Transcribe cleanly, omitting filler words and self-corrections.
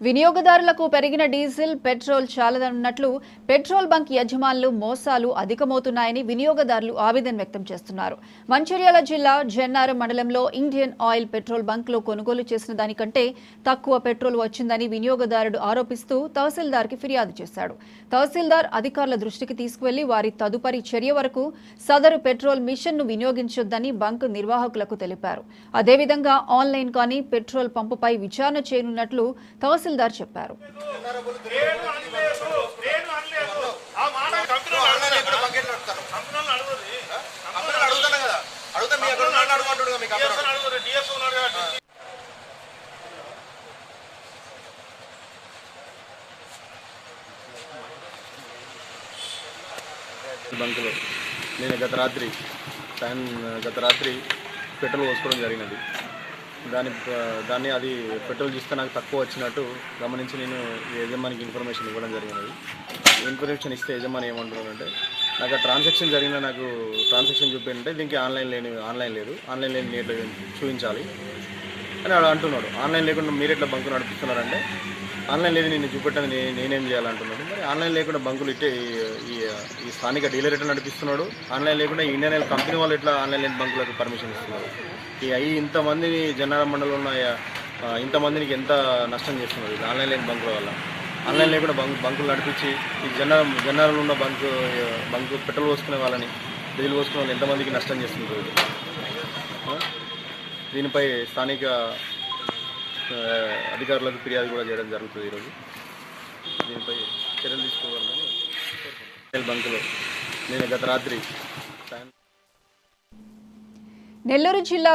వినియోగదారులకు పెరిగిన diesel, petrol చాలదన్నట్లు petrol bunk యజమానులు మోసాలు అధికమవుతున్నాయని వినియోగదారులు ఆవేదన వ్యక్తం చేస్తున్నారు. మంచిర్యాల జిల్లా జెన్నారం మండలంలో ఇండియన్ ఆయిల్ పెట్రోల్ బంక్లో కొనుగోలు చేసిన దానికంటే తక్కువ పెట్రోల్ వచ్చిందని వినియోగదారుడు ఆరోపిస్తూ తహసీల్దార్కి ఫిర్యాదు చేశాడు. తహసీల్దార్ అధికారుల దృష్టికి తీసుకువెళ్లి వారి తదుపరి చర్య వరకు సదరు పెట్రోల్ మిషన్ను వినియోగించొద్దని బంక్ నిర్వాహకులకు తెలిపారు. అదేవిధంగా ఆన్లైన్ కానీ పెట్రోల్ పంపుపై విచారణ చేయనున్నట్లు తహసీల్దార్ చెప్పారు. బంకులో నేను గత రాత్రి పెట్రోల్ పోసుకోవడం జరిగినది. దాన్ని అది పెట్రోల్ చూస్తే నాకు తక్కువ వచ్చినట్టు గమనించి నేను యజమానికి ఇన్ఫర్మేషన్ ఇవ్వడం జరిగినది. ఇన్ఫర్మేషన్ ఇస్తే యజమాని ఏమంటున్నారంటే నాకు ట్రాన్సాక్షన్ చూపించంటే దీనికి ఆన్లైన్ లేదు, ఆన్లైన్ లేని నేట్లో చూపించాలి అని అంటున్నాడు. ఆన్లైన్ లేకుండా మీరు ఎట్లా బంకు నడిపిస్తున్నారంటే ఆన్లైన్ లేదు నేను చూపెట్టని నేనేం చేయాలంటున్నాడు. మరి ఆన్లైన్ లేకుండా బంకులు ఇట్టే ఈ స్థానిక డీలర్ ఎట్లా నడిపిస్తున్నాడు, ఆన్లైన్ లేకుండా ఇండియన్ ఆయిల్ కంపెనీ వాళ్ళు ఎట్లా ఆన్లైన్ లేని బంకులకు పర్మిషన్ ఇస్తున్నారు. ఇంతమంది జనాల మండలంలో ఉన్న ఇంతమందికి ఎంత నష్టం చేస్తున్నారు ఇది ఆన్లైన్ లేని బంకుల వల్ల. ఆన్లైన్ లేకుండా బంకులు నడిపించి ఈ జనాలలో ఉన్న బంకు పెట్రోల్ పోసుకునే వాళ్ళని, డీజిల్ పోసుకునే వాళ్ళు ఎంతమందికి నష్టం చేస్తున్నారు. దీనిపై స్థానిక అధికారులకు ఫిర్యాదు కూడా చేయడం జరుగుతుంది. ఈరోజు దీనిపై చర్యలు తీసుకోవాలని బంకులో నేను గత రాత్రి నెల్లూరు జిల్లా